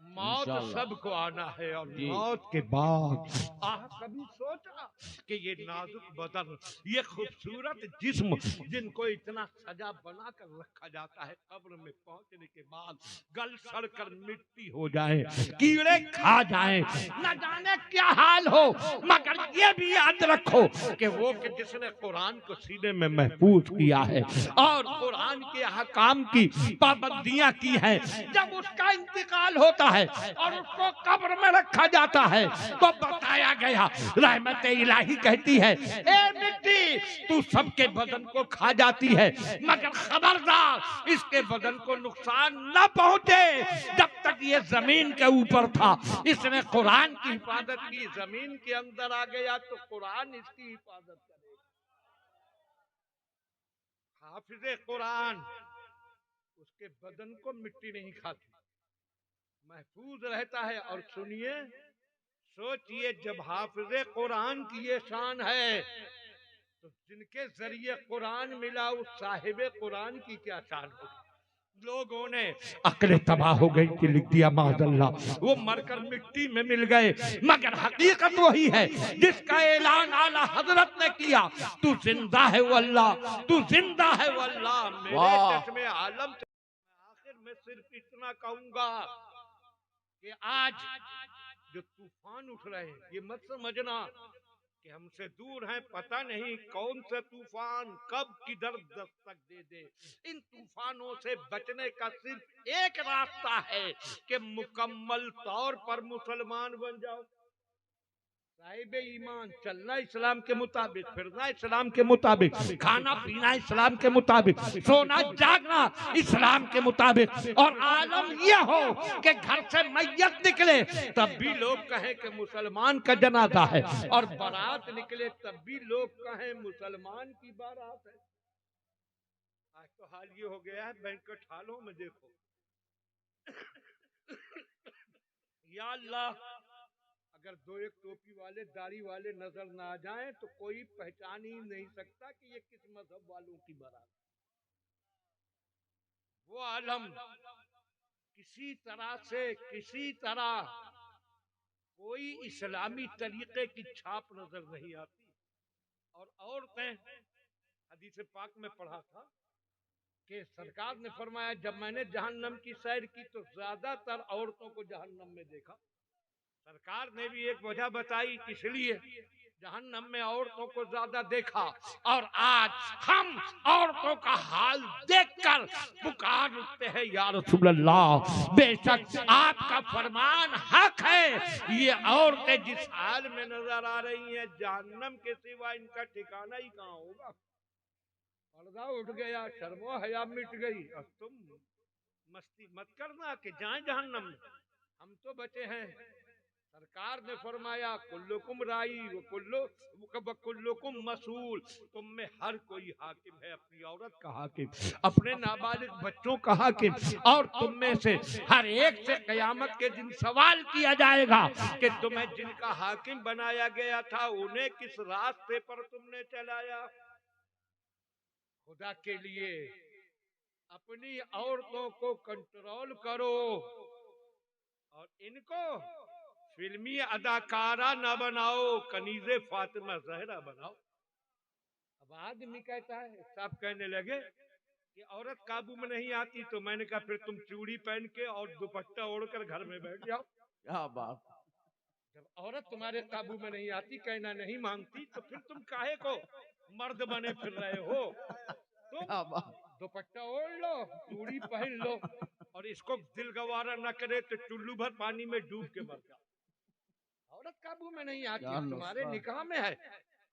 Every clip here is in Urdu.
موت سب کو آنا ہے اور موت کے بعد کبھی سوچا کہ یہ نازک بدن، یہ خوبصورت جسم جن کو اتنا سجا بنا کر رکھا جاتا ہے، قبر میں پہنچنے کے بعد گل سڑ کر مٹی ہو جائیں، کیڑے کھا جائیں، نہ جانے کیا حال ہو، مگر یہ بھی یاد رکھو کہ وہ کہ جس نے قرآن کو سینے میں محفوظ کیا ہے اور قرآن کے احکام کی پابندیاں کی ہیں، جب اس کا انتقال ہوتا ہے اور اس کو قبر میں رکھا جاتا ہے تو بتایا گیا، رحمت الہی کہتی ہے اے مٹی تو سب کے بدن کو کھا جاتی ہے مگر خبردار اس کے بدن کو نقصان نہ پہنچے، جب تک یہ زمین کے اوپر تھا اس نے قرآن کی حفاظت کی، زمین کے اندر آ گیا تو قرآن اس کی حفاظت کرے۔ حافظ قرآن اس کے بدن کو مٹی نہیں کھاتی، محفوظ رہتا ہے۔ اور سنیے، سوچئے جب حافظ قرآن کی یہ شان ہے تو جن کے ذریعے قرآن ملا اس صاحب قرآن کی کیا شان ہو۔ لوگوں نے عقل تباہ ہو گئی کہ لکھ دیا معاذ اللہ، وہ مر کر مٹی میں مل گئے، مگر حقیقت وہی ہے جس کا اعلان اعلی حضرت نے کیا، تو زندہ ہے واللہ، تو زندہ ہے واللہ میرے چشم عالم۔ آخر میں صرف اتنا کہوں گا کہ آج جو طوفان اٹھ رہے ہیں یہ مت سمجھنا کہ ہم سے دور ہیں، پتہ نہیں کون سے طوفان کب کدھر دستک دے دے۔ ان طوفانوں سے بچنے کا صرف ایک راستہ ہے کہ مکمل طور پر مسلمان بن جاؤ، صاحب ایمان، چلنا اسلام کے مطابق، پھرنا اسلام کے مطابق، کھانا پینا اسلام کے مطابق، سونا جاگنا اسلام کے مطابق، اور عالم یہ ہو کہ گھر سے میت نکلے تب بھی لوگ کہیں کہ مسلمان کا جنازہ ہے، اور بارات نکلے تب بھی لوگ کہیں مسلمان کی بارات ہے۔ آج تو حال یہ ہو گیا ہے بینکٹ حالوں میں دیکھو، یا اللہ اگر دو ایک ٹوپی والے داڑھی والے نظر نہ آ جائیں تو کوئی پہچان ہی نہیں سکتا کہ یہ کس مذہب والوں کی بارات۔ وہ عالم کسی طرح سے کسی طرح کوئی اسلامی طریقے کی چھاپ نظر نہیں آتی، اور عورتیں، حدیث پاک میں پڑھا تھا کہ سرکار نے فرمایا جب میں نے جہنم کی سیر کی تو زیادہ تر عورتوں کو جہنم میں دیکھا۔ سرکار نے بھی ایک وجہ بتائی کس لیے جہنم میں عورتوں کو زیادہ دیکھا، اور آج ہم عورتوں کا حال دیکھ کر پکار اٹھتے ہیں یا رسول اللہ، بے شک آپ کا فرمان حق ہے، یہ عورتیں جس حال میں نظر آ رہی ہیں جہنم کے سوا ان کا ٹھکانہ ہی کہاں ہوگا۔ پردہ اٹھ گیا، شرم و حیا مٹ گئی، اور تم مستی مت کرنا کہ جائیں جہنم میں، ہم تو بچے ہیں۔ سرکار نے فرمایا کلکم رائی وکلکم مسئول، تم میں ہر کوئی حاکم ہے، اپنی عورت کا حاکم، اپنے نابالغ بچوں کا حاکم، اور تم میں سے ہر ایک سے قیامت کے دن سوال کیا جائے گا کہ تمہیں جن کا حاکم بنایا گیا تھا انہیں کس راستے پر تم نے چلایا۔ خدا کے لیے اپنی عورتوں کو کنٹرول کرو اور ان کو فلمی اداکارہ نہ بناؤ، کنیز فاطمہ زہرا بناؤ۔ اب آدمی کہتا ہے، سب کہنے لگے کہ عورت قابو میں نہیں آتی، تو میں نے کہا پھر تم چوڑی پہن کے اور دوپٹہ اوڑھ کر گھر میں بیٹھ جاؤ۔ کیا بات، جب عورت تمہارے قابو میں نہیں آتی، کہنا نہیں مانگتی، تو پھر تم کاہے کو مرد بنے پھر رہے ہو؟ تم دوپٹہ اوڑھ لو، چوڑی پہن لو، اور اس کو دل گوارا نہ کرے تو چلو بھر پانی میں ڈوب کے مر جاؤ۔ عورت قابو میں نہیں آتی، تمہارے نکاح میں ہے،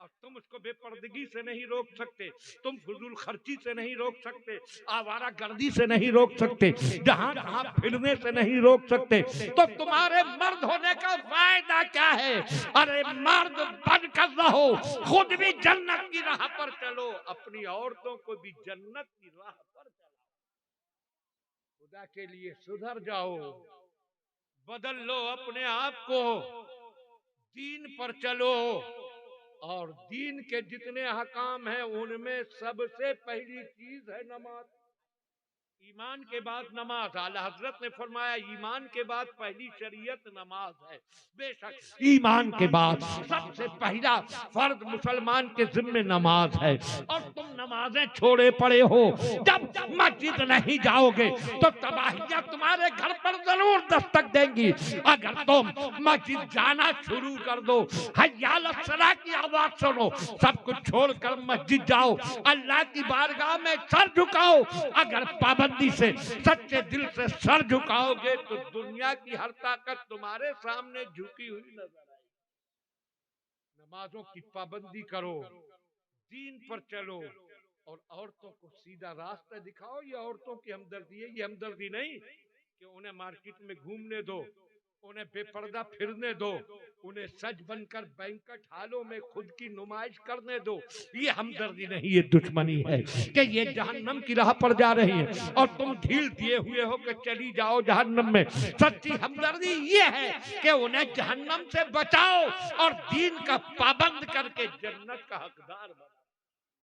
اور تم اس کو بے پردگی سے نہیں روک سکتے، تم فضول خرچی سے نہیں روک سکتے، آوارہ گردی سے نہیں روک سکتے، جہاں تہاں پھرنے سے نہیں روک سکتے، تو تمہارے مرد ہونے کا فائدہ کیا ہے؟ ارے مرد بن کر رہو، خود بھی جنت کی راہ پر چلو، اپنی عورتوں کو بھی جنت کی راہ پر چلو۔ خدا کے لیے سدھر جاؤ، بدل لو اپنے آپ کو، دین پر چلو، اور دین کے جتنے احکام ہیں ان میں سب سے پہلی چیز ہے نماز۔ ایمان کے بعد نماز، اعلی حضرت نے فرمایا ایمان کے بعد پہلی شریعت نماز ہے. بے شک ایمان کے بعد سب سے پہلا فرض مسلمان کے ذمہ نماز ہے، اور تم نمازیں چھوڑے پڑے ہو. جب مسجد نہیں جاؤ گے تو تباہیاں تمہارے گھر پر ضرور دستک دیں گی. اگر تم مسجد جانا شروع کر دو، حی علی الصلاۃ کی آواز سنو، سب کچھ چھوڑ کر مسجد جاؤ، اللہ کی بارگاہ میں سر جھکاؤ. اگر پابندی سے سچے دل سے سر جھکاؤ گے تو دنیا کی ہر طاقت تمہارے سامنے جھکی ہوئی نظر آئے. نمازوں کی پابندی کرو، دین پر چلو، اور عورتوں کو سیدھا راستہ دکھاؤ. یہ عورتوں کی ہمدردی ہے، یہ ہمدردی نہیں کہ انہیں مارکیٹ میں گھومنے دو، انہیں بے پردہ پھرنے دو، انہیں سج بن کر بینکٹ حالوں میں خود کی نمائش کرنے دو. یہ ہمدردی نہیں، یہ دشمنی ہے کہ یہ جہنم کی راہ پر جا رہی ہے اور تم ڈھیل دیے ہوئے ہو کہ چلی جاؤ جہنم میں. سچی ہمدردی یہ ہے کہ انہیں جہنم سے بچاؤ اور دین کا پابند کر کے جنت کا حقدار بناؤ.